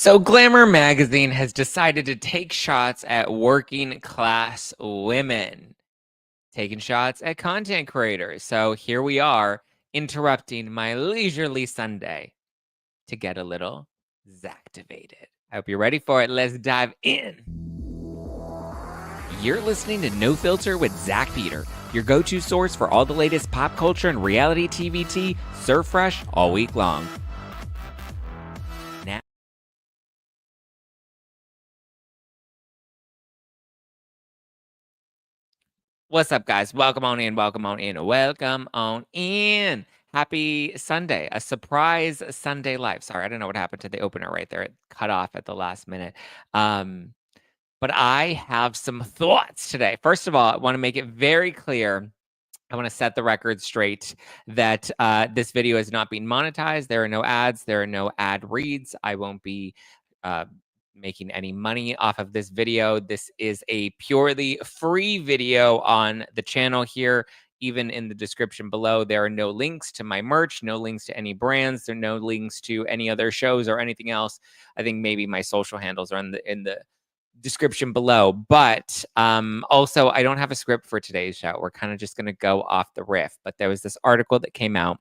So Glamour Magazine has decided to take shots at working class women, taking shots at content creators. So here we are interrupting my leisurely Sunday to get a little Zacktivated. I hope you're ready for it. Let's dive in. You're listening to No Filter with Zack Peter, your go-to source for all the latest pop culture and reality TV tea, served fresh all week long. What's up, guys? Welcome on in. Welcome on in. Welcome on in. Happy Sunday. A surprise Sunday live. Sorry, I don't know what happened to the opener right there. It cut off at the last minute. But I have some thoughts today. First of all, I want to make it very clear. I want to set the record straight that this video is not being monetized. There are no ads. There are no ad reads. I won't be making any money off of this video. This is a purely free video on the channel here. Even in the description below, there are no links to my merch, no links to any brands, there are no links to any other shows or anything else. I think maybe my social handles are in the description below. But also, I don't have a script for today's show. We're kind of just going to go off the riff. But there was this article that came out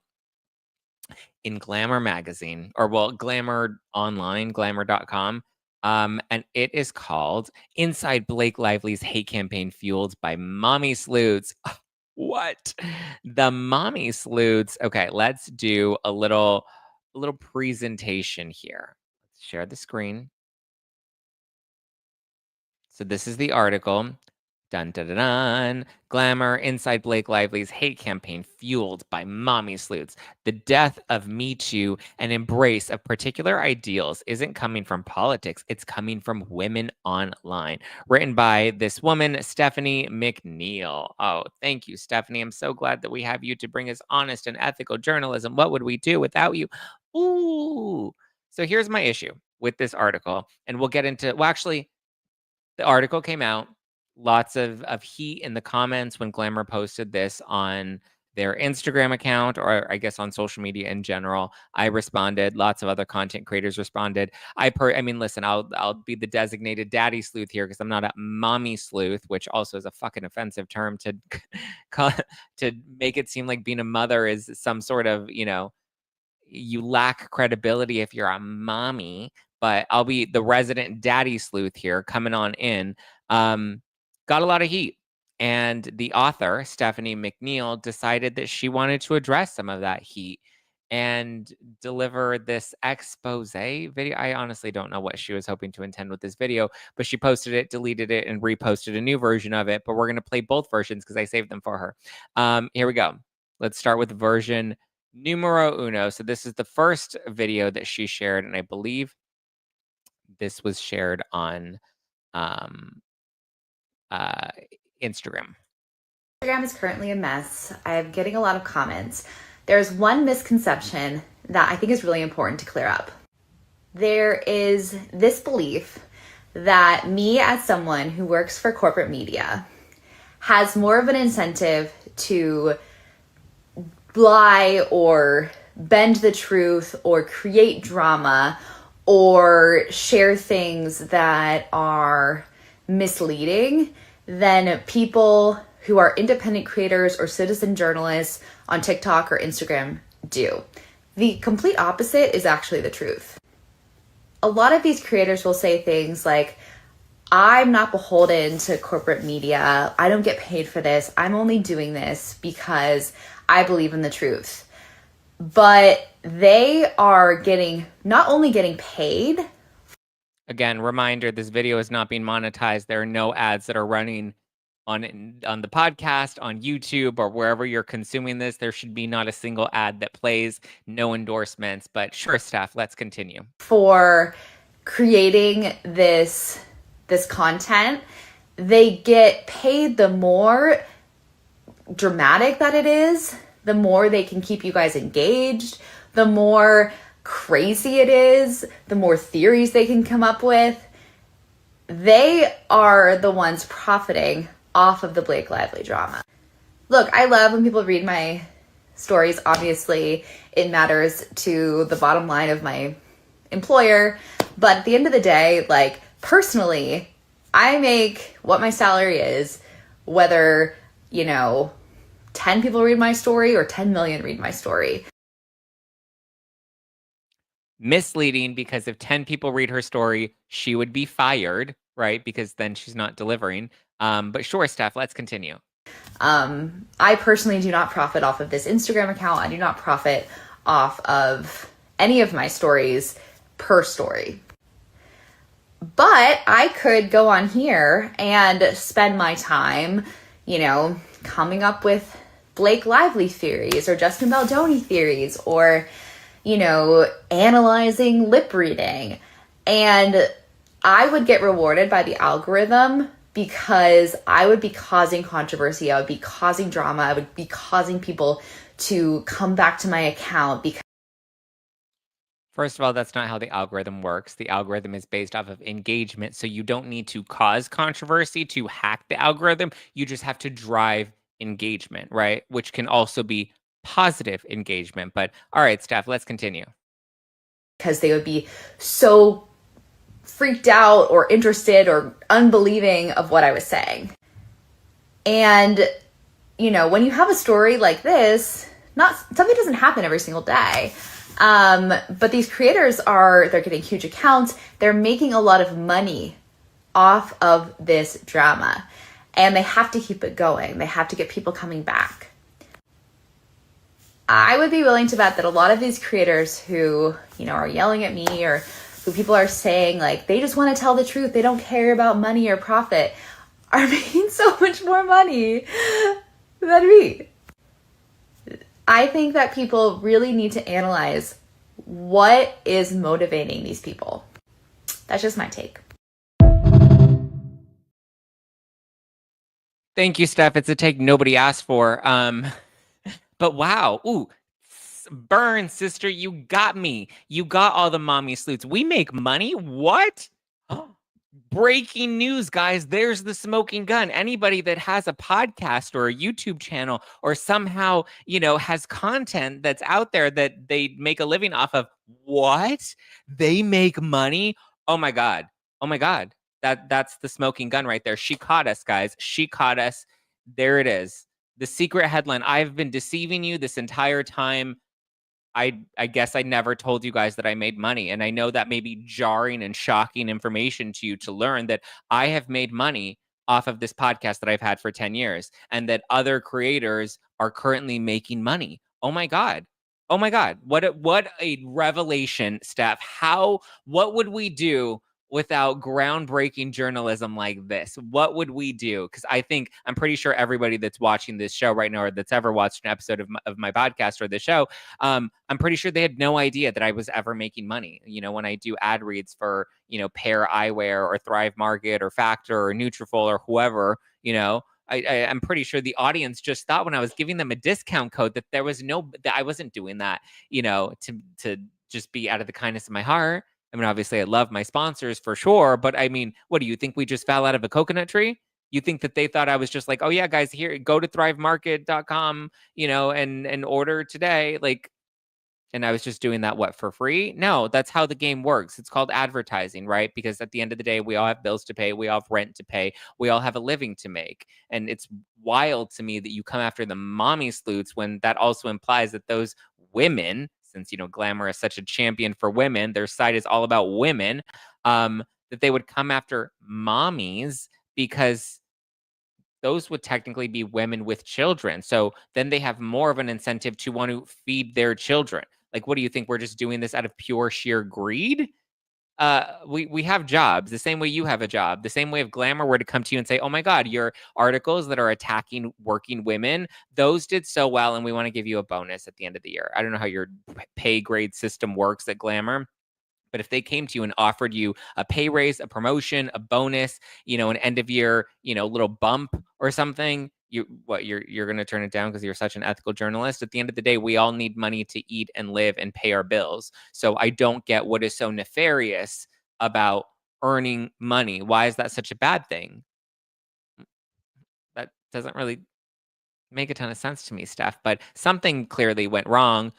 in Glamour Magazine, or well, Glamour Online, glamour.com. And it is called Inside Blake Lively's Hate Campaign Fueled by Mommy Sleuths. What? The Mommy Sleuths. Okay, let's do a little presentation here. Let's share the screen. So this is the article. Dun, dun, dun, dun. Glamour, Inside Blake Lively's Hate Campaign Fueled by Mommy Sleuths. The death of Me Too and embrace of particular ideals isn't coming from politics. It's coming from women online. Written by this woman, Stephanie McNeal. Oh, thank you, Stephanie. I'm so glad that we have you to bring us honest and ethical journalism. What would we do without you? Ooh. So here's my issue with this article. And we'll get into, well, actually, the article came out. Lots of heat in the comments when Glamour posted this on their Instagram account, or I guess on social media in general. I responded. Lots of other content creators responded. I mean, listen, I'll be the designated daddy sleuth here because I'm not a mommy sleuth, which also is a fucking offensive term to to make it seem like being a mother is some sort of, you lack credibility if you're a mommy. But I'll be the resident daddy sleuth here coming on in. Got a lot of heat. And the author, Stephanie McNeal, decided that she wanted to address some of that heat and deliver this expose video. I honestly don't know what she was hoping to intend with this video, but she posted it, deleted it, and reposted a new version of it. But we're going to play both versions because I saved them for her. Here we go. Let's start with version numero uno. So this is the first video that she shared, and I believe this was shared on Instagram. Instagram is currently a mess. I'm getting a lot of comments. There's one misconception that I think is really important to clear up. There is this belief that me, as someone who works for corporate media, has more of an incentive to lie or bend the truth or create drama or share things that are misleading than people who are independent creators or citizen journalists on TikTok or Instagram do. The complete opposite is actually the truth. A lot of these creators will say things like, I'm not beholden to corporate media. I don't get paid for this. I'm only doing this because I believe in the truth. But they are not only getting paid. Again, reminder, this video is not being monetized. There are no ads that are running on the podcast, on YouTube, or wherever you're consuming this. There should be not a single ad that plays, no endorsements. But sure, Steph, let's continue. For creating this content, they get paid. The more dramatic that it is, the more they can keep you guys engaged, the more crazy it is, the more theories they can come up with. They are the ones profiting off of the Blake Lively drama. Look, I love when people read my stories. Obviously, it matters to the bottom line of my employer, But at the end of the day, like, personally, I make what my salary is, whether, 10 people read my story or 10 million read my story. Misleading, because if 10 people read her story, she would be fired, right? Because then she's not delivering. But sure, Steph, let's continue. I personally do not profit off of this Instagram account. I do not profit off of any of my stories per story. But I could go on here and spend my time, coming up with Blake Lively theories or Justin Baldoni theories or, analyzing lip reading. And I would get rewarded by the algorithm because I would be causing controversy. I would be causing drama. I would be causing people to come back to my account because First of all, that's not how the algorithm works. The algorithm is based off of engagement. So you don't need to cause controversy to hack the algorithm. You just have to drive engagement, right? Which can also be positive engagement. But all right, Steph, let's continue. because they would be so freaked out or interested or unbelieving of what I was saying. And, when you have a story like this, something doesn't happen every single day. But these creators they're getting huge accounts. They're making a lot of money off of this drama. And they have to keep it going. They have to get people coming back. I would be willing to bet that a lot of these creators who, are yelling at me or who people are saying, like, they just want to tell the truth, they don't care about money or profit, are making so much more money than me. I think that people really need to analyze what is motivating these people. That's just my take. Thank you, Steph. It's a take nobody asked for. But wow. Ooh, burn, sister. You got me. You got all the mommy sleuths. We make money? What? Breaking news, guys. There's the smoking gun. Anybody that has a podcast or a YouTube channel or somehow, has content that's out there that they make a living off of, what? They make money? Oh my God. Oh my God. That's the smoking gun right there. She caught us, guys. She caught us. There it is. The secret headline. I've been deceiving you this entire time. I guess I never told you guys that I made money. And I know that may be jarring and shocking information to you to learn that I have made money off of this podcast that I've had for 10 years and that other creators are currently making money. Oh my God. Oh my God. What a revelation, Steph. What would we do without groundbreaking journalism like this? What would we do? Because I'm pretty sure everybody that's watching this show right now or that's ever watched an episode of my podcast or the show, I'm pretty sure they had no idea that I was ever making money. When I do ad reads for, Pair Eyewear or Thrive Market or Factor or Nutrafol or whoever, I'm pretty sure the audience just thought when I was giving them a discount code that that I wasn't doing that, to just be out of the kindness of my heart. I mean, obviously I love my sponsors for sure, but I mean, what do you think we just fell out of a coconut tree? You think that they thought I was just like, oh yeah, guys, here, go to thrivemarket.com, and order today. Like, and I was just doing that, for free? No, that's how the game works. It's called advertising, right? Because at the end of the day, we all have bills to pay. We all have rent to pay. We all have a living to make. And it's wild to me that you come after the mommy sleuths when that also implies that those women, since, Glamour is such a champion for women, their site is all about women, that they would come after mommies because those would technically be women with children. So then they have more of an incentive to want to feed their children. Like, what do you think? We're just doing this out of pure sheer greed? We have jobs the same way you have a job, the same way if Glamour were to come to you and say, oh my God, your articles that are attacking working women, those did so well, and we want to give you a bonus at the end of the year. I don't know how your pay grade system works at Glamour. But if they came to you and offered you a pay raise, a promotion, a bonus, an end of year, little bump or something, you're going to turn it down because you're such an ethical journalist? At the end of the day, we all need money to eat and live and pay our bills. So I don't get what is so nefarious about earning money. Why is that such a bad thing? That doesn't really make a ton of sense to me, Steph. But something clearly went wrong,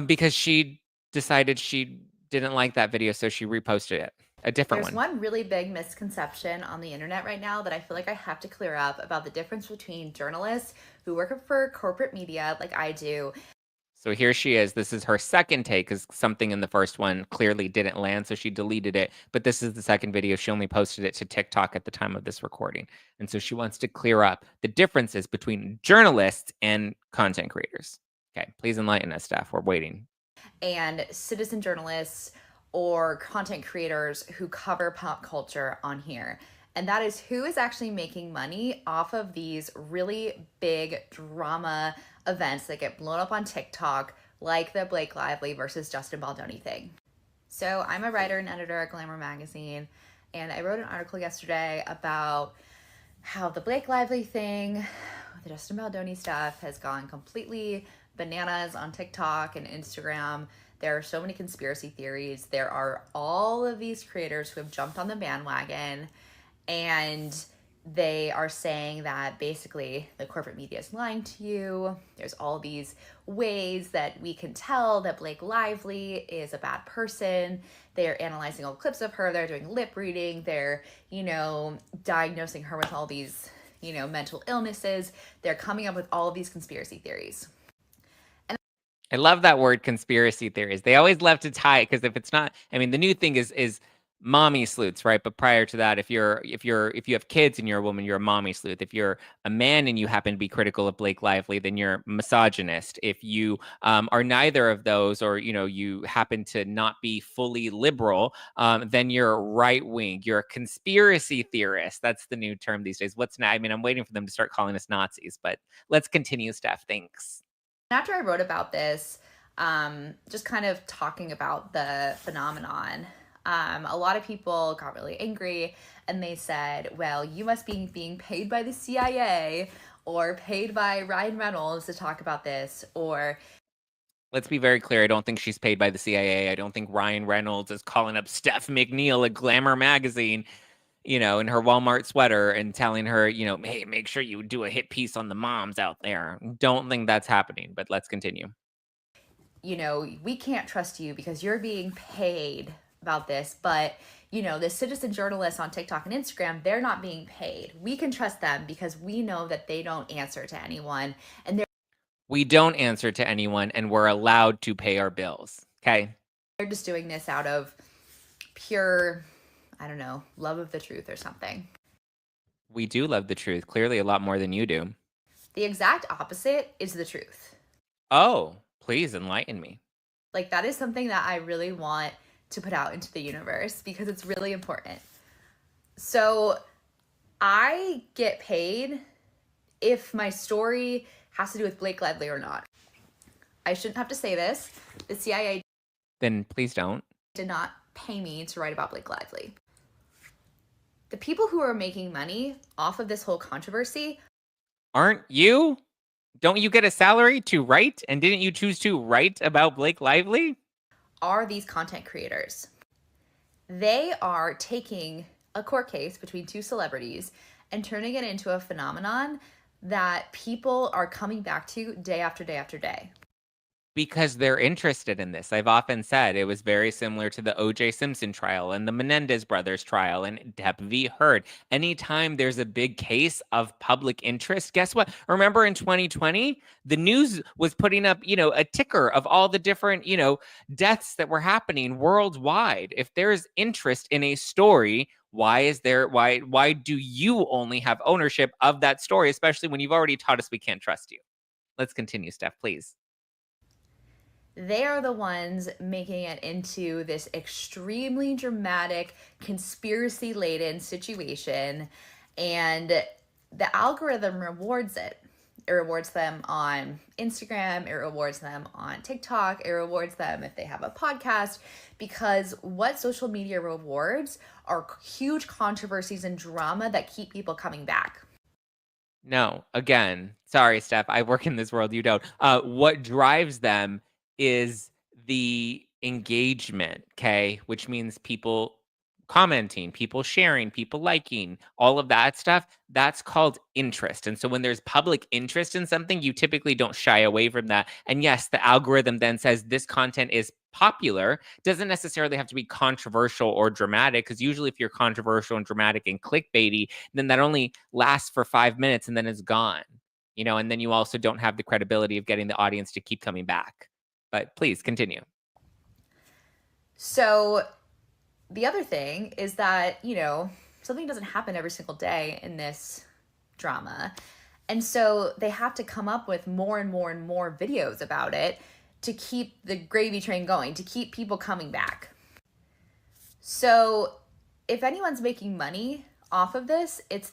because she decided she didn't like that video, so she reposted it. A different There's one really big misconception on the internet right now that I feel like I have to clear up about the difference between journalists who work for corporate media, like I do. So here she is. This is her second take because something in the first one clearly didn't land, so she deleted it. But this is the second video. She only posted it to TikTok at the time of this recording. And so she wants to clear up the differences between journalists and content creators. Okay, please enlighten us, Steph. We're waiting. And citizen journalists or content creators who cover pop culture on here. And that is who is actually making money off of these really big drama events that get blown up on TikTok, like the Blake Lively versus Justin Baldoni thing. So I'm a writer and editor at Glamour Magazine, and I wrote an article yesterday about how the Blake Lively thing, the Justin Baldoni stuff, has gone completely bananas on TikTok and Instagram. There are so many conspiracy theories. There are all of these creators who have jumped on the bandwagon, and they are saying that basically the corporate media is lying to you. There's all these ways that we can tell that Blake Lively is a bad person. They're analyzing all clips of her. They're doing lip reading. They're, diagnosing her with all these, mental illnesses. They're coming up with all of these conspiracy theories. I love that word, conspiracy theories. They always love to tie it because if it's not, the new thing is mommy sleuths, right? But prior to that, if you have kids and you're a woman, you're a mommy sleuth. If you're a man and you happen to be critical of Blake Lively, then you're misogynist. If you are neither of those, or you happen to not be fully liberal, then you're right wing. You're a conspiracy theorist. That's the new term these days. What's now? I'm waiting for them to start calling us Nazis, but let's continue, Steph. Thanks. After I wrote about this, just kind of talking about the phenomenon, a lot of people got really angry and they said, well, you must be being paid by the CIA or paid by Ryan Reynolds to talk about this, or... Let's be very clear. I don't think she's paid by the CIA. I don't think Ryan Reynolds is calling up Steph McNeal at Glamour Magazine, in her Walmart sweater and telling her, hey, make sure you do a hit piece on the moms out there. Don't think that's happening, but let's continue. We can't trust you because you're being paid about this, but the citizen journalists on TikTok and Instagram, they're not being paid. We can trust them because we know that they don't answer to anyone, and we don't answer to anyone, and we're allowed to pay our bills. Okay, they're just doing this out of pure, love of the truth or something. We do love the truth, clearly a lot more than you do. The exact opposite is the truth. Oh, please enlighten me. That is something that I really want to put out into the universe because it's really important. So I get paid if my story has to do with Blake Lively or not. I shouldn't have to say this. The CIA... Then please don't. ...did not pay me to write about Blake Lively. The people who are making money off of this whole controversy... Aren't you? Don't you get a salary to write? And didn't you choose to write about Blake Lively? Are these content creators. They are taking a court case between two celebrities and turning it into a phenomenon that people are coming back to day after day after day. Because they're interested in this. I've often said it was very similar to the O.J. Simpson trial and the Menendez brothers trial and Depp v. Heard. Anytime there's a big case of public interest, guess what? Remember in 2020, the news was putting up, a ticker of all the different, deaths that were happening worldwide. If there's interest in a story, why do you only have ownership of that story, especially when you've already taught us we can't trust you? Let's continue, Steph, please. They are the ones making it into this extremely dramatic, conspiracy-laden situation, and the algorithm rewards it. It rewards them on Instagram, it rewards them on TikTok, it rewards them if they have a podcast, because what social media rewards are huge controversies and drama that keep people coming back. No, again, sorry, Steph, I work in this world, you don't. What drives them is the engagement, okay? Which means people commenting, people sharing, people liking, all of that stuff. That's called interest. And so when there's public interest in something, you typically don't shy away from that. And yes, the algorithm then says this content is popular. Doesn't necessarily have to be controversial or dramatic, because usually if you're controversial and dramatic and clickbaity, then that only lasts for 5 minutes and then it's gone. And then you also don't have the credibility of getting the audience to keep coming back. But please continue. So the other thing is that, something doesn't happen every single day in this drama. And so they have to come up with more and more and more videos about it to keep the gravy train going, to keep people coming back. So if anyone's making money off of this, it's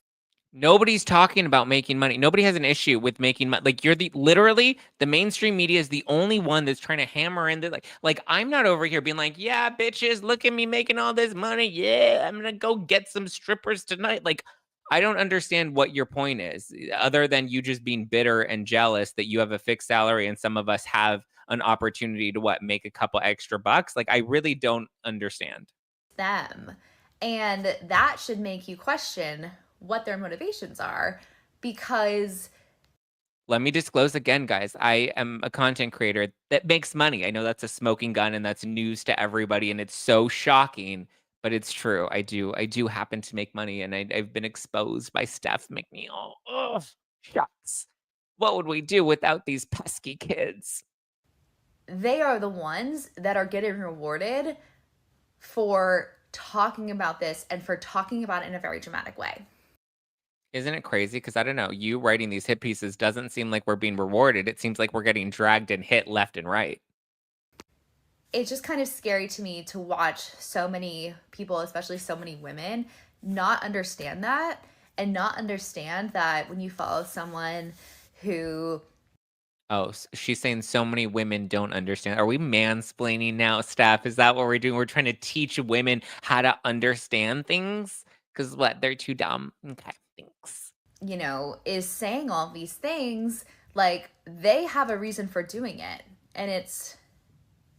Nobody's talking about making money. Nobody has an issue with making money. Like, you're literally the mainstream media is the only one that's trying to hammer in like I'm not over here being like, yeah, bitches, look at me making all this money. Yeah, I'm gonna go get some strippers tonight. Like, I don't understand what your point is, other than you just being bitter and jealous that you have a fixed salary and some of us have an opportunity to make a couple extra bucks. Like, I really don't understand. them. And that should make you question what their motivations are, because Let me disclose again, guys. I am a content creator that makes money. I know that's a smoking gun and that's news to everybody, and it's so shocking, but it's true. I do happen to make money, and I've been exposed by Steph McNeal. Ugh, shucks. What would we do without these pesky kids? they are the ones that are getting rewarded for talking about this and for talking about it in a very dramatic way. Isn't it crazy? Because I don't know, you writing these hit pieces doesn't seem like we're being rewarded. It seems like we're getting dragged and hit left and right. It's just kind of scary to me to watch so many people, especially so many women, not understand that, and not understand that when you follow someone who Oh, she's saying so many women don't understand. Are we mansplaining now, Steph? Is that what we're doing? We're trying to teach women how to understand things? Because what? They're too dumb. Okay, thanks. is saying all these things, like, they have a reason for doing it, and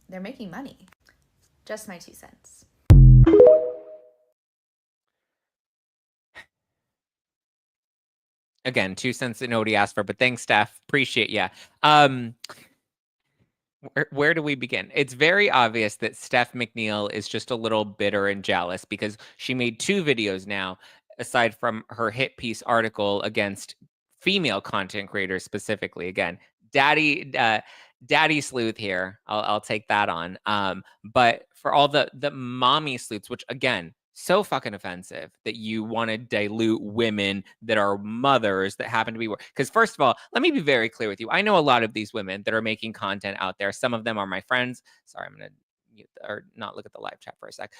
they're making money. Just my 2 cents. Again, 2 cents that nobody asked for, but thanks, Steph. Appreciate ya. Where do we begin? It's very obvious that Steph McNeal is just a little bitter and jealous because she made 2 videos now, aside from her hit piece article against female content creators specifically. Again, daddy sleuth here. I'll take that on. But for all the mommy sleuths, which again, so fucking offensive that you want to dilute women that are mothers that happen to be, because first of all, let me be very clear with you. I know a lot of these women that are making content out there. Some of them are my friends. Sorry, I'm gonna mute or not look at the live chat for a sec.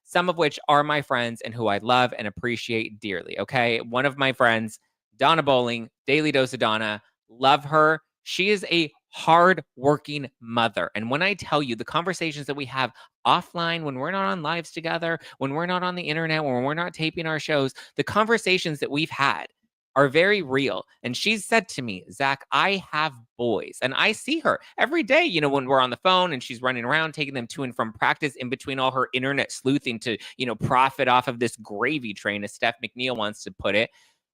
Some of which are my friends and who I love and appreciate dearly. Okay, one of my friends, Donna Bowling, Daily Dose of Donna, love her. She is a hard-working mother, and when I tell you the conversations that we have offline, when we're not on lives together, when we're not on the internet, when we're not taping our shows, the conversations that we've had are very real. And she's said to me, Zack, I have boys. And I see her every day, when we're on the phone and she's running around, taking them to and from practice in between all her internet sleuthing to, profit off of this gravy train, as Steph McNeal wants to put it.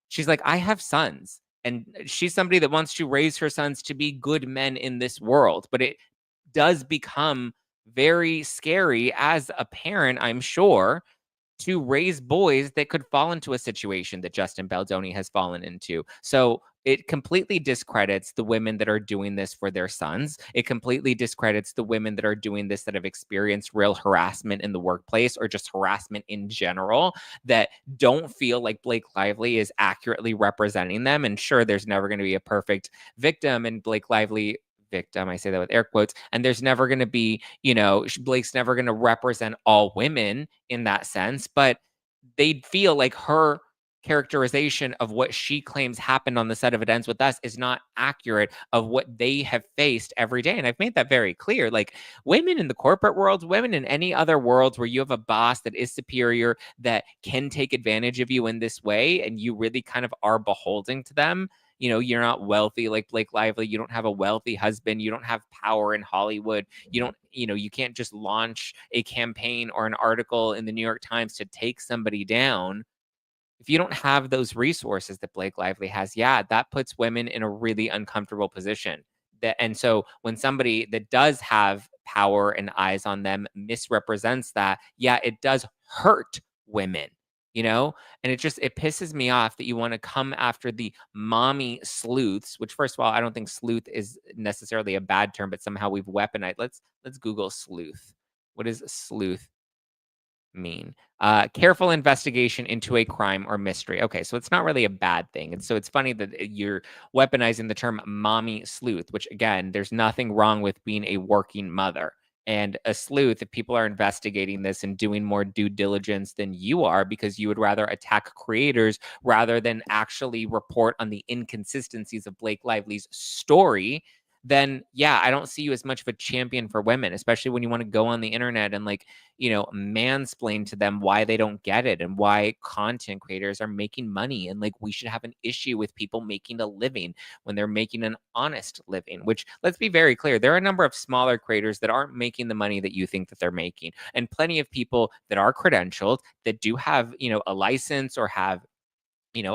She's like, I have sons. And she's somebody that wants to raise her sons to be good men in this world. But it does become very scary as a parent, I'm sure, to raise boys that could fall into a situation that Justin Baldoni has fallen into. So it completely discredits the women that are doing this for their sons. It completely discredits the women that are doing this that have experienced real harassment in the workplace or just harassment in general, that don't feel like Blake Lively is accurately representing them. And sure, there's never going to be a perfect victim, and Blake Lively victim, I say that with air quotes, and there's never going to be, Blake's never going to represent all women in that sense, but they feel like her characterization of what she claims happened on the set of It Ends With Us is not accurate of what they have faced every day. And I've made that very clear. Like, women in the corporate world, women in any other worlds where you have a boss that is superior, that can take advantage of you in this way, and you really kind of are beholden to them. You're not wealthy like Blake Lively. You don't have a wealthy husband. You don't have power in Hollywood. You don't, you can't just launch a campaign or an article in the New York Times to take somebody down. If you don't have those resources that Blake Lively has, yeah, that puts women in a really uncomfortable position. And so when somebody that does have power and eyes on them misrepresents that, yeah, it does hurt women, you know? And it pisses me off that you want to come after the mommy sleuths, which first of all, I don't think sleuth is necessarily a bad term, but somehow we've weaponized. Let's Google sleuth. What does sleuth mean? Careful investigation into a crime or mystery. Okay, so it's not really a bad thing. And so it's funny that you're weaponizing the term mommy sleuth, which again, there's nothing wrong with being a working mother. And a sleuth, if people are investigating this and doing more due diligence than you are, because you would rather attack creators rather than actually report on the inconsistencies of Blake Lively's story, then yeah, I don't see you as much of a champion for women, especially when you want to go on the internet and mansplain to them why they don't get it and why content creators are making money. And we should have an issue with people making a living when they're making an honest living, which, let's be very clear, there are a number of smaller creators that aren't making the money that you think that they're making. And plenty of people that are credentialed, that do have, a license or have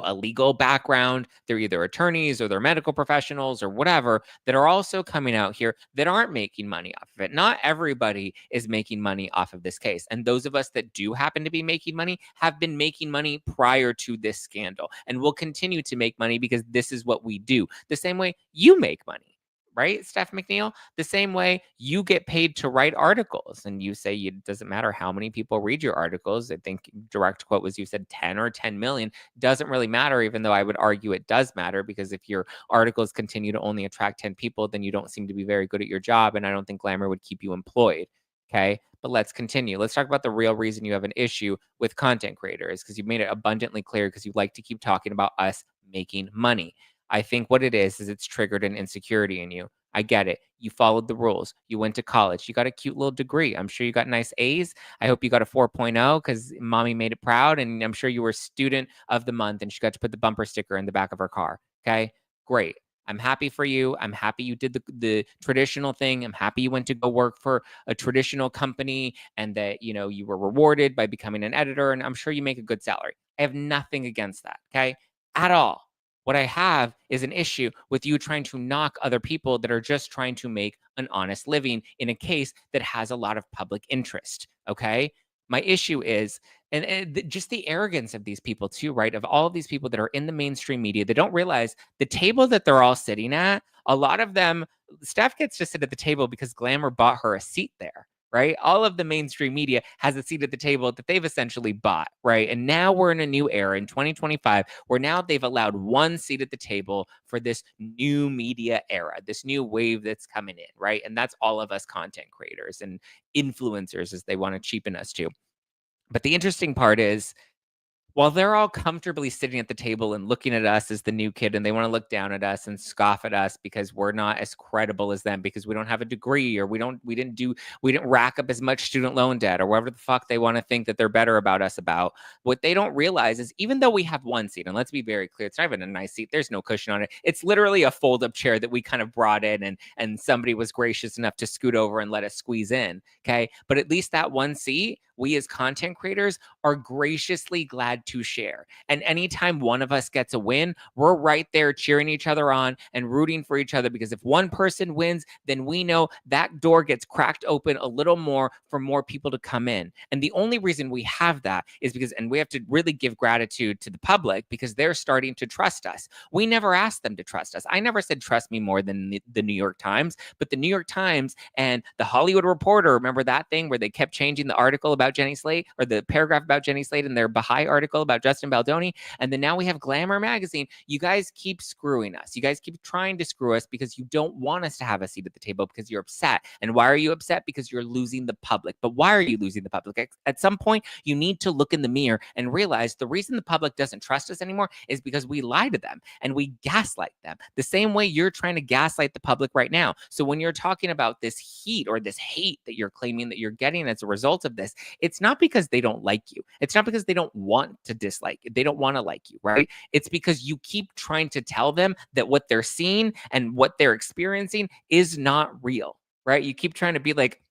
a legal background. They're either attorneys or they're medical professionals or whatever, that are also coming out here that aren't making money off of it. Not everybody is making money off of this case. And those of us that do happen to be making money have been making money prior to this scandal and will continue to make money because this is what we do. The same way you make money. Right, Steph McNeal? The same way you get paid to write articles, and you say it doesn't matter how many people read your articles. I think direct quote was you said 10 or 10 million. Doesn't really matter, even though I would argue it does matter, because if your articles continue to only attract 10 people, then you don't seem to be very good at your job, and I don't think Glamour would keep you employed. Okay, but let's continue. Let's talk about the real reason you have an issue with content creators, because you've made it abundantly clear because you like to keep talking about us making money. I think what it is it's triggered an insecurity in you. I get it. You followed the rules. You went to college. You got a cute little degree. I'm sure you got nice A's. I hope you got a 4.0 because mommy made it proud. And I'm sure you were student of the month and she got to put the bumper sticker in the back of her car. Okay, great. I'm happy for you. I'm happy you did the traditional thing. I'm happy you went to go work for a traditional company and that, you were rewarded by becoming an editor. And I'm sure you make a good salary. I have nothing against that. Okay, at all. What I have is an issue with you trying to knock other people that are just trying to make an honest living in a case that has a lot of public interest. Okay. My issue is, and just the arrogance of these people too, right? Of all of these people that are in the mainstream media, they don't realize the table that they're all sitting at. A lot of them, Steph gets to sit at the table because Glamour bought her a seat there. Right? All of the mainstream media has a seat at the table that they've essentially bought, right? And now we're in a new era in 2025 where now they've allowed one seat at the table for this new media era, this new wave that's coming in, right? And that's all of us content creators and influencers, as they want to cheapen us to. But the interesting part is, while they're all comfortably sitting at the table and looking at us as the new kid, and they want to look down at us and scoff at us because we're not as credible as them, because we don't have a degree, or we didn't rack up as much student loan debt, or whatever the fuck they want to think that they're better about us about. What they don't realize is, even though we have one seat, and let's be very clear, it's not even a nice seat, there's no cushion on it. It's literally a fold-up chair that we kind of brought in, and somebody was gracious enough to scoot over and let us squeeze in. Okay. But at least that one seat, we as content creators are graciously glad to share. And anytime one of us gets a win, we're right there cheering each other on and rooting for each other, because if one person wins, then we know that door gets cracked open a little more for more people to come in. And the only reason we have that is because, and we have to really give gratitude to the public, because they're starting to trust us. We never asked them to trust us. I never said trust me more than the New York Times, but the New York Times and the Hollywood Reporter, remember that thing where they kept changing the article about Jenny Slate, or the paragraph about Jenny Slate in their Baha'i article about Justin Baldoni? And then now we have Glamour Magazine. You guys keep screwing us. You guys keep trying to screw us because you don't want us to have a seat at the table, because you're upset. And why are you upset? Because you're losing the public. But why are you losing the public? At some point, you need to look in the mirror and realize the reason the public doesn't trust us anymore is because we lie to them and we gaslight them, the same way you're trying to gaslight the public right now. So when you're talking about this heat or this hate that you're claiming that you're getting as a result of this, it's not because they don't like you. It's not because they don't want to dislike you. They don't want to like you, right? It's because you keep trying to tell them that what they're seeing and what they're experiencing is not real, right? You keep trying to be like,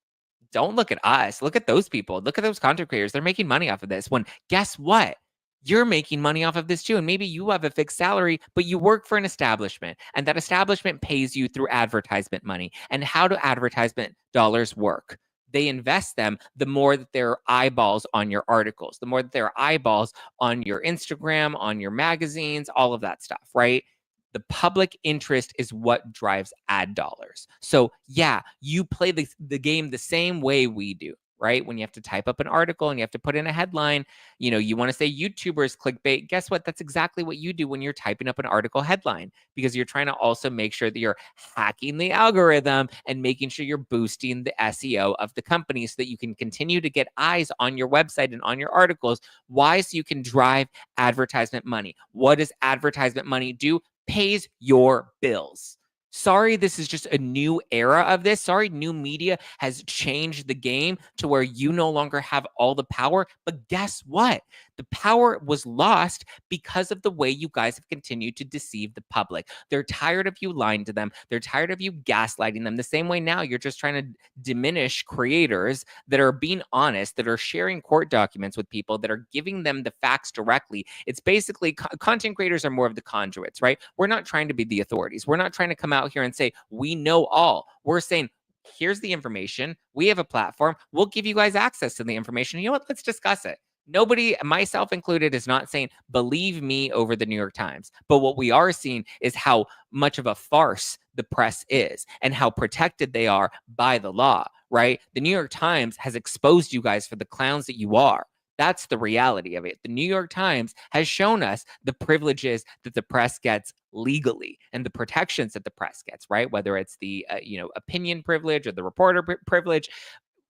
don't look at us. Look at those people. Look at those content creators. They're making money off of this. When guess what? you're making money off of this too. And maybe you have a fixed salary, but you work for an establishment, and that establishment pays you through advertisement money. And how do advertisement dollars work? They invest them the more that there are eyeballs on your articles, the more that there are eyeballs on your Instagram, on your magazines, all of that stuff, right? The public interest is what drives ad dollars. So, yeah, you play the game the same way we do, right? When you have to type up an article and you have to put in a headline, you want to say YouTubers clickbait. Guess what? That's exactly what you do when you're typing up an article headline, because you're trying to also make sure that you're hacking the algorithm and making sure you're boosting the SEO of the company so that you can continue to get eyes on your website and on your articles. Why? So you can drive advertisement money. What does advertisement money do? Pays your bills. Sorry, this is just a new era of this. Sorry, new media has changed the game to where you no longer have all the power. But guess what? The power was lost because of the way you guys have continued to deceive the public. They're tired of you lying to them. They're tired of you gaslighting them. The same way now you're just trying to diminish creators that are being honest, that are sharing court documents with people, that are giving them the facts directly. It's basically content creators are more of the conduits, right? We're not trying to be the authorities. We're not trying to come out here and say, we know all. We're saying, here's the information. We have a platform. We'll give you guys access to the information. You know what? Let's discuss it. Nobody, myself included, is not saying believe me over the New York Times. But what we are seeing is how much of a farce the press is and how protected they are by the law, right? The New York Times has exposed you guys for the clowns that you are. That's the reality of it. The New York Times has shown us the privileges that the press gets legally and the protections that the press gets, right? Whether it's the opinion privilege or the reporter privilege.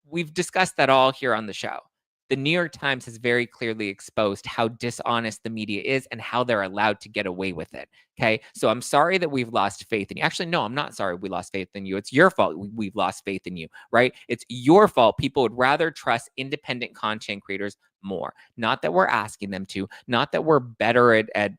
We've discussed that all here on the show. The New York Times has very clearly exposed how dishonest the media is and how they're allowed to get away with it. Okay. So I'm sorry that we've lost faith in you. Actually, no, I'm not sorry we lost faith in you. It's your fault we've lost faith in you, right? It's your fault. People would rather trust independent content creators more. Not that we're asking them to, not that we're better at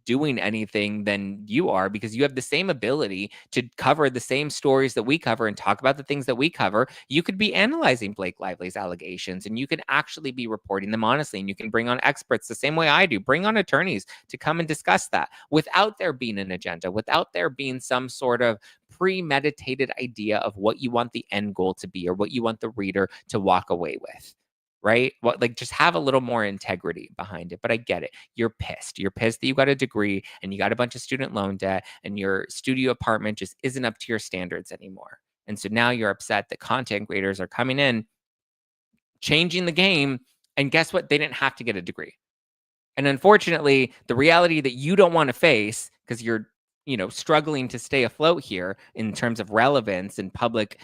doing anything than you are, because you have the same ability to cover the same stories that we cover and talk about the things that we cover. You could be analyzing Blake Lively's allegations and you can actually be reporting them honestly, and you can bring on experts the same way I do. Bring on attorneys to come and discuss that without there being an agenda, without there being some sort of premeditated idea of what you want the end goal to be or what you want the reader to walk away with. Right? What, like, just have a little more integrity behind it. But I get it. You're pissed. You're pissed that you got a degree and you got a bunch of student loan debt and your studio apartment just isn't up to your standards anymore. And so now you're upset that content creators are coming in, changing the game. And guess what? They didn't have to get a degree. And unfortunately, the reality that you don't want to face because you're struggling to stay afloat here in terms of relevance and public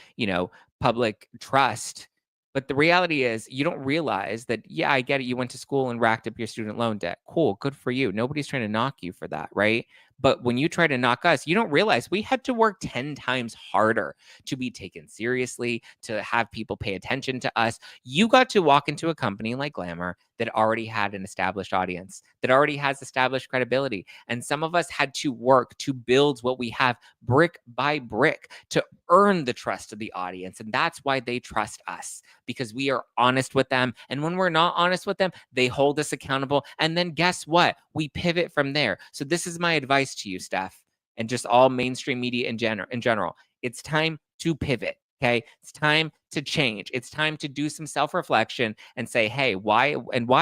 trust. But the reality is you don't realize that, yeah, I get it. You went to school and racked up your student loan debt. Cool. Good for you. Nobody's trying to knock you for that, right? But when you try to knock us, you don't realize we had to work 10 times harder to be taken seriously, to have people pay attention to us. You got to walk into a company like Glamour that already had an established audience, that already has established credibility. And some of us had to work to build what we have brick by brick to earn the trust of the audience. And that's why they trust us, because we are honest with them. And when we're not honest with them, they hold us accountable. And then guess what? We pivot from there. So this is my advice to you, Steph, and just all mainstream media in general. It's time to pivot. Okay. It's time to change. It's time to do some self-reflection and say, hey, why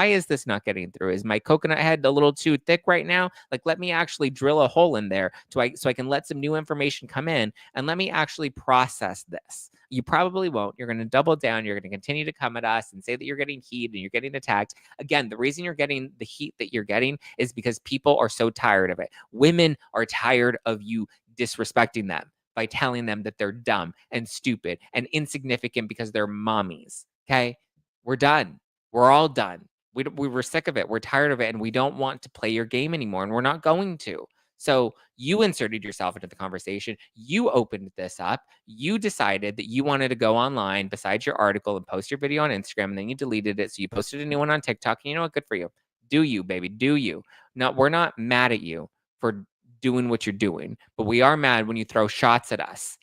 is this not getting through? Is my coconut head a little too thick right now? Like, let me actually drill a hole in there so I can let some new information come in and let me actually process this. You probably won't. You're going to double down. You're going to continue to come at us and say that you're getting heat and you're getting attacked. Again, the reason you're getting the heat that you're getting is because people are so tired of it. Women are tired of you disrespecting them by telling them that they're dumb and stupid and insignificant because they're mommies. Okay? We're done. We're all done. We were sick of it. We're tired of it. And we don't want to play your game anymore. And we're not going to. So you inserted yourself into the conversation. You opened this up. You decided that you wanted to go online besides your article and post your video on Instagram. And then you deleted it. So you posted a new one on TikTok. And you know what? Good for you. Do you, baby. Do you. No, we're not mad at you for doing what you're doing, but we are mad when you throw shots at us.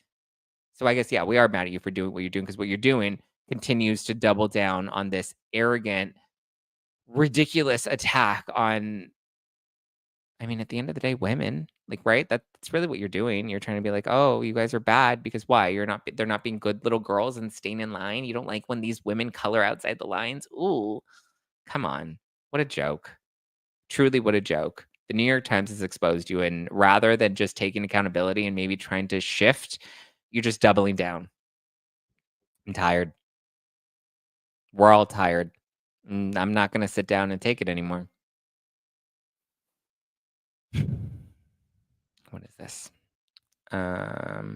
So I guess, yeah, we are mad at you for doing what you're doing, because what you're doing continues to double down on this arrogant ridiculous attack on, I mean, at the end of the day, women, like, right? That's really what you're doing. You're trying to be like, oh, you guys are bad because why? They're not being good little girls and staying in line. You don't like when these women color outside the lines. Ooh, come on. What a joke. Truly, what a joke. The New York Times has exposed you, and rather than just taking accountability and maybe trying to shift, you're just doubling down. I'm tired. We're all tired. I'm not going to sit down and take it anymore. What is this? Oh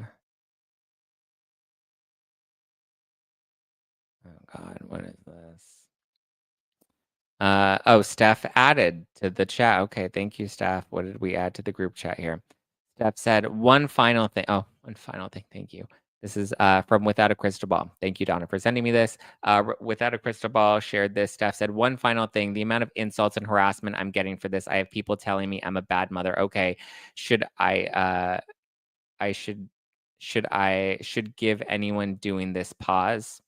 God, what is this? Steph added to the chat. Okay, thank you, Steph. What did we add to the group chat here? Steph said one final thing. Oh, one final thing. Thank you. This is from Without a Crystal Ball. Thank you, Donna, for sending me this. Without a Crystal Ball shared this. Steph said one final thing. The amount of insults and harassment I'm getting for this. I have people telling me I'm a bad mother. Okay, should I should give anyone doing this pause?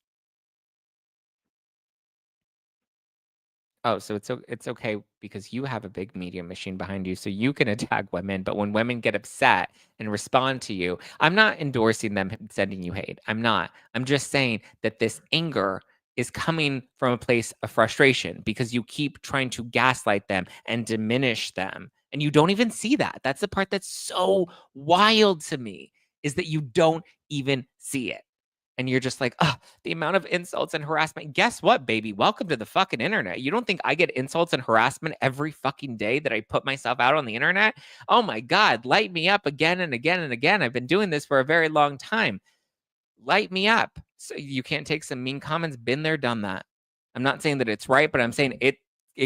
Oh, so it's okay because you have a big media machine behind you, so you can attack women. But when women get upset and respond to you, I'm not endorsing them sending you hate. I'm not. I'm just saying that this anger is coming from a place of frustration because you keep trying to gaslight them and diminish them. And you don't even see that. That's the part that's so wild to me, is that you don't even see it. And you're just like, oh, the amount of insults and harassment. Guess what, baby? Welcome to the fucking internet. You don't think I get insults and harassment every fucking day that I put myself out on the internet? Oh my God, light me up again and again and again. I've been doing this for a very long time. Light me up. So you can't take some mean comments. Been there, done that. I'm not saying that it's right, but I'm saying it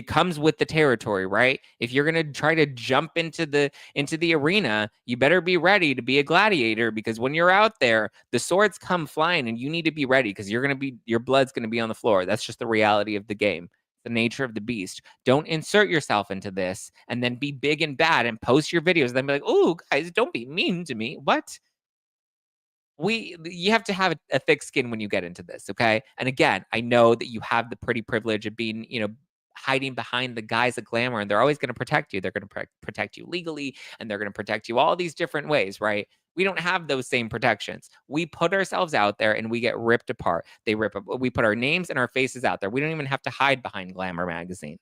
comes with the territory, right? If you're gonna try to jump into the arena, you better be ready to be a gladiator, because when you're out there, the swords come flying and you need to be ready because your blood's gonna be on the floor. That's just the reality of the game. The nature of the beast. Don't insert yourself into this and then be big and bad and post your videos and then be like, oh guys, don't be mean to me. What? You have to have a thick skin when you get into this, okay? And again, I know that you have the pretty privilege of being, hiding behind the guise of Glamour, and they're always going to protect you. They're going to protect you legally, and they're going to protect you all these different ways, right? We don't have those same protections. We put ourselves out there and we get ripped apart. We put our names and our faces out there. We don't even have to hide behind Glamour Magazine.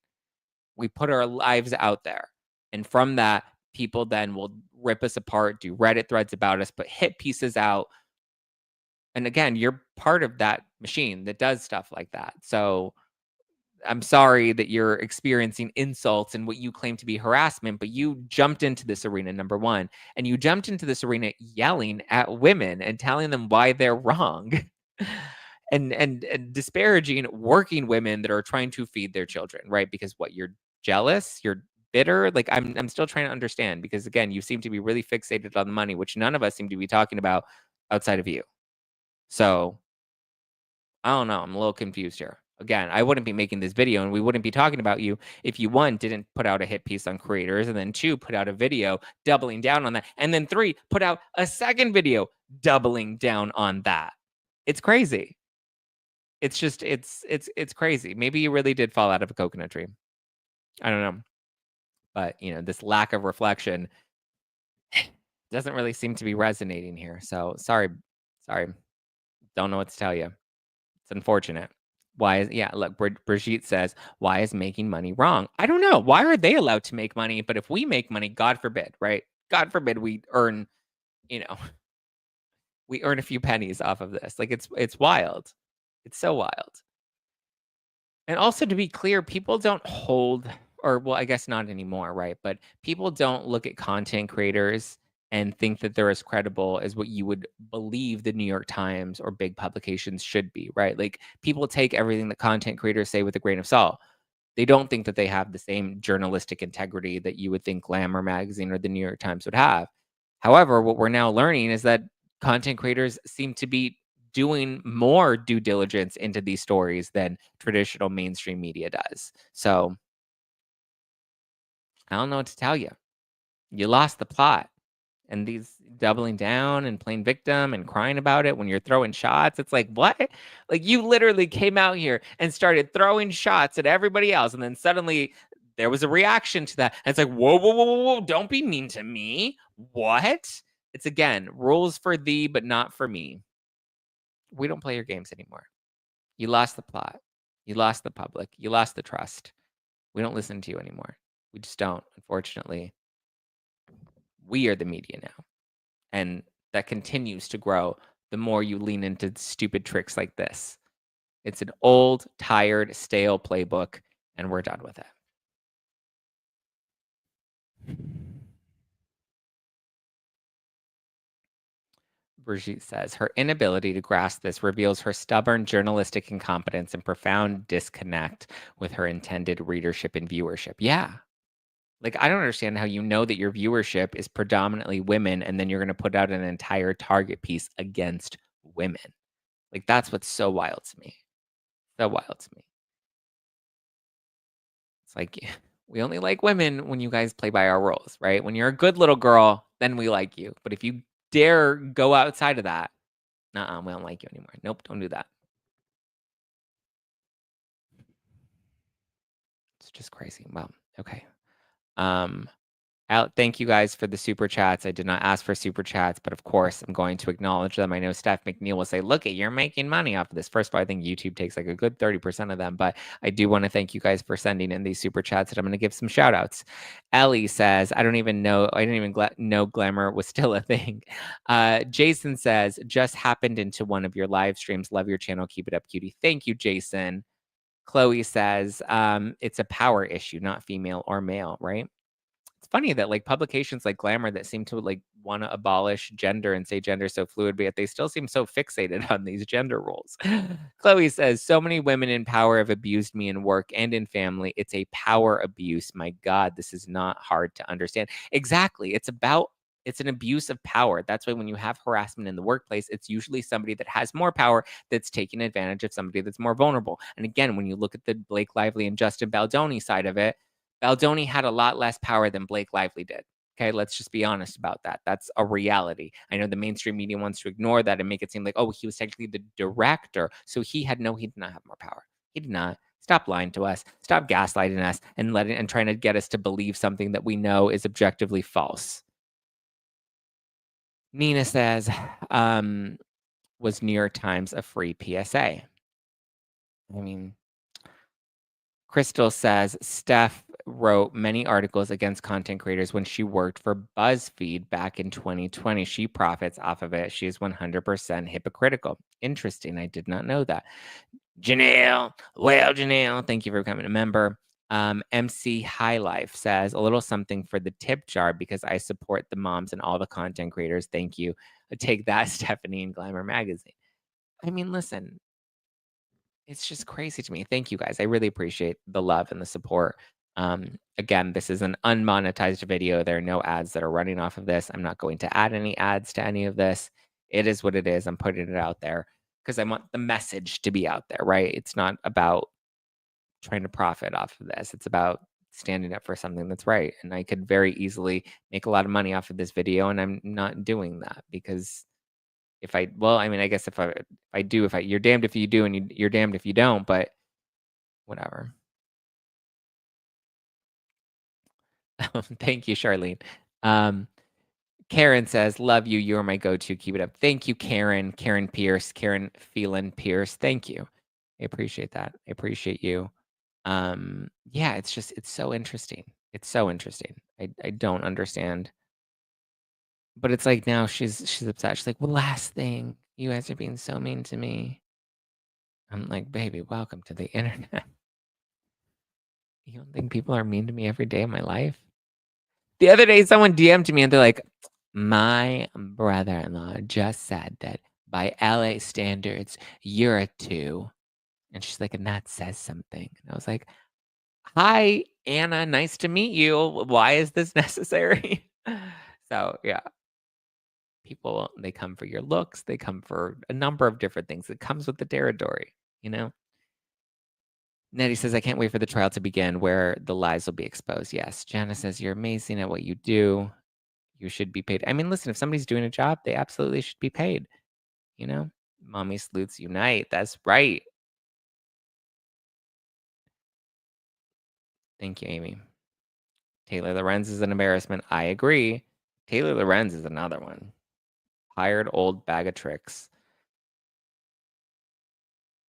We put our lives out there. And from that, people then will rip us apart, do Reddit threads about us, put hit pieces out. And again, you're part of that machine that does stuff like that. So I'm sorry that you're experiencing insults and what you claim to be harassment, but you jumped into this arena, number one, and you jumped into this arena yelling at women and telling them why they're wrong. and disparaging working women that are trying to feed their children, right? Because what, you're jealous, you're bitter. Like, I'm still trying to understand, because again, you seem to be really fixated on the money, which none of us seem to be talking about outside of you. So I don't know. I'm a little confused here. Again, I wouldn't be making this video and we wouldn't be talking about you if you, one, didn't put out a hit piece on creators, and then two, put out a video doubling down on that, and then three, put out a second video doubling down on that. It's crazy. It's just it's crazy. Maybe you really did fall out of a coconut tree. I don't know. But, this lack of reflection doesn't really seem to be resonating here. So, sorry. Don't know what to tell you. It's unfortunate. Look, Brigitte says, why is making money wrong? I don't know. Why are they allowed to make money? But if we make money, God forbid, right? God forbid we earn, you know, we earn a few pennies off of this. Like, it's wild. It's so wild. And also, to be clear, people don't hold, or well, I guess not anymore, right? But people don't look at content creators and think that they're as credible as what you would believe the New York Times or big publications should be, right? Like, people take everything that content creators say with a grain of salt. They don't think that they have the same journalistic integrity that you would think Glamour Magazine or the New York Times would have. However, what we're now learning is that content creators seem to be doing more due diligence into these stories than traditional mainstream media does. So I don't know what to tell you. You lost the plot. And these doubling down and playing victim and crying about it when you're throwing shots. It's like, what? Like, you literally came out here and started throwing shots at everybody else. And then suddenly there was a reaction to that. And it's like, whoa, whoa, whoa, whoa, whoa. Don't be mean to me. What? It's again, rules for thee, but not for me. We don't play your games anymore. You lost the plot. You lost the public. You lost the trust. We don't listen to you anymore. We just don't, unfortunately. We are the media now. And that continues to grow the more you lean into stupid tricks like this. It's an old, tired, stale playbook, and we're done with it. Brigitte says, her inability to grasp this reveals her stubborn journalistic incompetence and profound disconnect with her intended readership and viewership. Yeah. Like, I don't understand how you know that your viewership is predominantly women and then you're going to put out an entire target piece against women. Like, that's what's so wild to me. So wild to me. It's like, we only like women when you guys play by our rules, right? When you're a good little girl, then we like you. But if you dare go outside of that, we don't like you anymore. Nope, don't do that. It's just crazy. Well, okay. Thank you guys for the super chats. I did not ask for super chats, but of course I'm going to acknowledge them. I know Steph McNeal will say, look, you're making money off of this. First of all, I think YouTube takes like a good 30% of them, but I do want to thank you guys for sending in these super chats, and I'm going to give some shout outs. Ellie says, I didn't even know Glamour was still a thing. Jason says, just happened into one of your live streams. Love your channel. Keep it up, cutie. Thank you, Jason. Chloe says, it's a power issue, not female or male, right? It's funny that like publications like Glamour that seem to like want to abolish gender and say gender so fluid, but yet they still seem so fixated on these gender roles. Chloe says, so many women in power have abused me in work and in family. It's a power abuse. My God, this is not hard to understand. Exactly. It's an abuse of power. That's why when you have harassment in the workplace, it's usually somebody that has more power that's taking advantage of somebody that's more vulnerable. And again, when you look at the Blake Lively and Justin Baldoni side of it, Baldoni had a lot less power than Blake Lively did. Okay, let's just be honest about that. That's a reality. I know the mainstream media wants to ignore that and make it seem like, oh, he was technically the director. So he did not have more power. He did not. Stop lying to us. Stop gaslighting us and trying to get us to believe something that we know is objectively false. Nina says, was New York Times a free PSA? I mean, Crystal says, Steph wrote many articles against content creators when she worked for BuzzFeed back in 2020. She profits off of it. She is 100% hypocritical. Interesting. I did not know that. Janelle, thank you for becoming a member. MC High Life says, a little something for the tip jar because I support the moms and all the content creators. Thank you. Take that, Stephanie and Glamour Magazine. I mean, listen, it's just crazy to me. Thank you guys. I really appreciate the love and the support. Again, this is an unmonetized video. There are no ads that are running off of this. I'm not going to add any ads to any of this. It is what it is. I'm putting it out there because I want the message to be out there, right? It's not about trying to profit off of this. It's about standing up for something that's right. And I could very easily make a lot of money off of this video, and I'm not doing that because I guess you're damned if you do and you're damned if you don't, but whatever. Thank you, Charlene. Karen says, love you. You're my go-to. Keep it up. Thank you, Karen. Karen Pierce. Karen Phelan Pierce. Thank you. I appreciate that. I appreciate you. Yeah, it's so interesting. It's so interesting. I don't understand. But it's like now she's upset. She's like, well, last thing. You guys are being so mean to me. I'm like, baby, welcome to the internet. You don't think people are mean to me every day of my life? The other day, someone DM'd me and they're like, my brother-in-law just said that by LA standards, you're a 2. And she's like, and that says something. And I was like, hi, Anna, nice to meet you. Why is this necessary? So, yeah. People, they come for your looks. They come for a number of different things. It comes with the territory, you know? Nettie says, I can't wait for the trial to begin where the lies will be exposed. Yes. Jana says, you're amazing at what you do. You should be paid. I mean, listen, if somebody's doing a job, they absolutely should be paid. You know, mommy sleuths unite. That's right. Thank you, Amy. Taylor Lorenz is an embarrassment. I agree. Taylor Lorenz is another one. Hired old bag of tricks.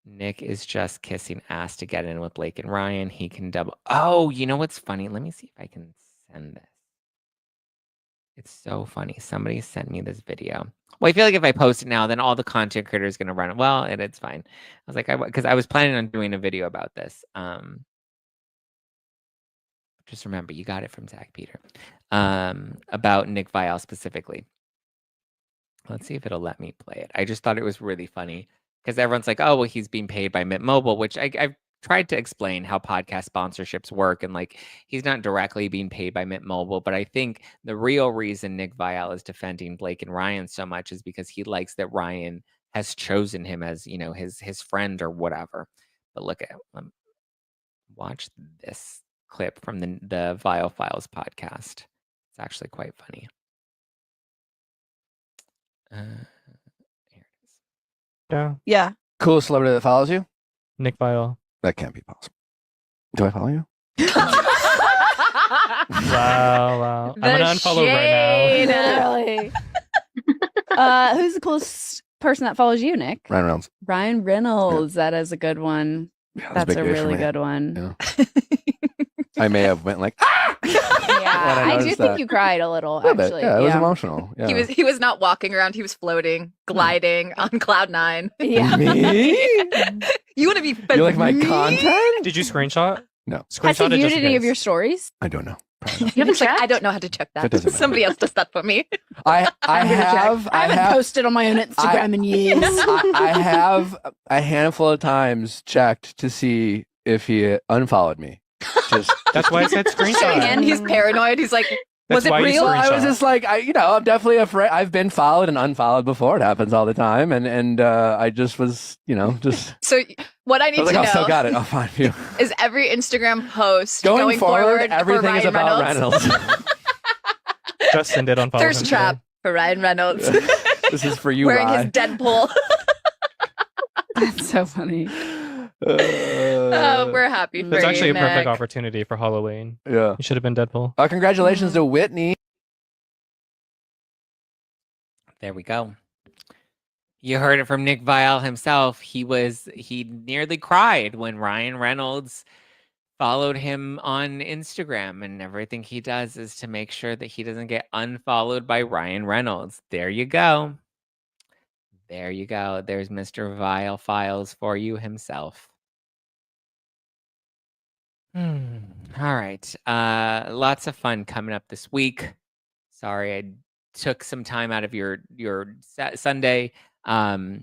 Nick is just kissing ass to get in with Blake and Ryan. He can double. Oh, you know what's funny? Let me see if I can send this. It's so funny. Somebody sent me this video. Well, I feel like if I post it now, then all the content creators going to run it. Well, and it's fine. I was like, because I was planning on doing a video about this. Just remember, you got it from Zack Peter. About Nick Viall specifically. Let's see if it'll let me play it. I just thought it was really funny because everyone's like, oh, well, he's being paid by Mint Mobile, which I've tried to explain how podcast sponsorships work. And like, he's not directly being paid by Mint Mobile, but I think the real reason Nick Viall is defending Blake and Ryan so much is because he likes that Ryan has chosen him as, you know, his friend or whatever. But look at watch this clip from the Viall Files podcast. It's actually quite funny. Here it is. Yeah. Yeah. Coolest celebrity that follows you? Nick Viall. That can't be possible. Do I follow you? Wow. I'm gonna unfollow right now. Literally. Who's the coolest person that follows you, Nick? Ryan Reynolds. Ryan Reynolds. That is a good one. Yeah, That's a big news for really me. good one. Yeah. I may have went like, ah! Yeah, I do noticed think that. you cried a little, A little bit. actually. Yeah, it was emotional. Yeah. He was not walking around, he was floating, gliding on cloud 9. Yeah. Me? You want to be fed You like my me? content? Did you screenshot? No. Has he Screenshot it viewed just in any of case. your stories? I don't know. You haven't checked? I don't know how to check That that. doesn't matter. Somebody else does that for me. I I'm gonna check. have I haven't posted on my own Instagram in years. I have a handful of times checked to see if he unfollowed me. Just That's why I said screenshot. And he's paranoid. He's like, was That's it why you real? screenshot. I was just like, I'm definitely afraid. I've been followed and unfollowed before. It happens all the time, and I just was, just. So what I I need was to like, know still got it. I'll find you. is every Instagram post Going forward, for everything is Ryan about Reynolds. Reynolds. Justin did unfollow Thirst him trap today. for Ryan Reynolds. This is for you, Wearing his Ryan. Deadpool. That's so funny. Oh, we're happy for That's actually you, a perfect Nick. opportunity for Halloween. Yeah. You should have been Deadpool. Congratulations to Whitney. There we go. You heard it from Nick Viall himself. He nearly cried when Ryan Reynolds followed him on Instagram, and everything he does is to make sure that he doesn't get unfollowed by Ryan Reynolds. There you go. There you go. There's Mr. Viall Files for you himself. All right. Lots of fun coming up this week. Sorry, I took some time out of your Sunday. I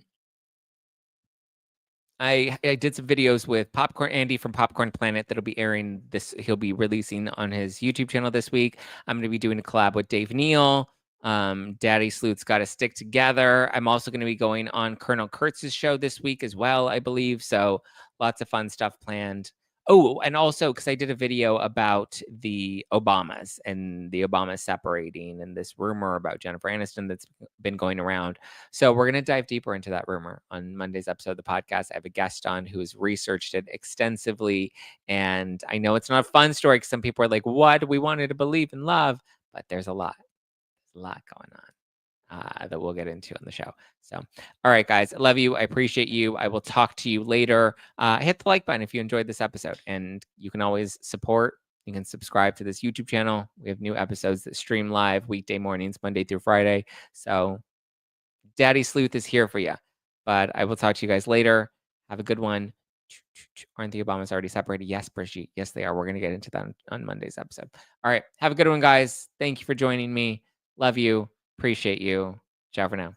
did some videos with Andy from Popcorn Planet that'll be airing this. He'll be releasing on his YouTube channel this week. I'm going to be doing a collab with Dave Neal. Daddy Sleuth's Got to Stick Together. I'm also going to be going on Colonel Kurtz's show this week as well, I believe. So lots of fun stuff planned. Oh, and also because I did a video about the Obamas and the Obamas separating and this rumor about Jennifer Aniston that's been going around. So we're going to dive deeper into that rumor on Monday's episode of the podcast. I have a guest on who has researched it extensively. And I know it's not a fun story because some people are like, what? We wanted to believe in love. But there's a lot going on that we'll get into on the show. So, all right, guys, I love you. I appreciate you. I will talk to you later. Hit the like button if you enjoyed this episode, and you can always support. You can subscribe to this YouTube channel. We have new episodes that stream live weekday mornings, Monday through Friday. So Daddy Sleuth is here for you, but I will talk to you guys later. Have a good one. Aren't the Obamas already separated? Yes, Brigitte. Yes, they are. We're going to get into that on Monday's episode. All right. Have a good one, guys. Thank you for joining me. Love you. Appreciate you. Ciao for now.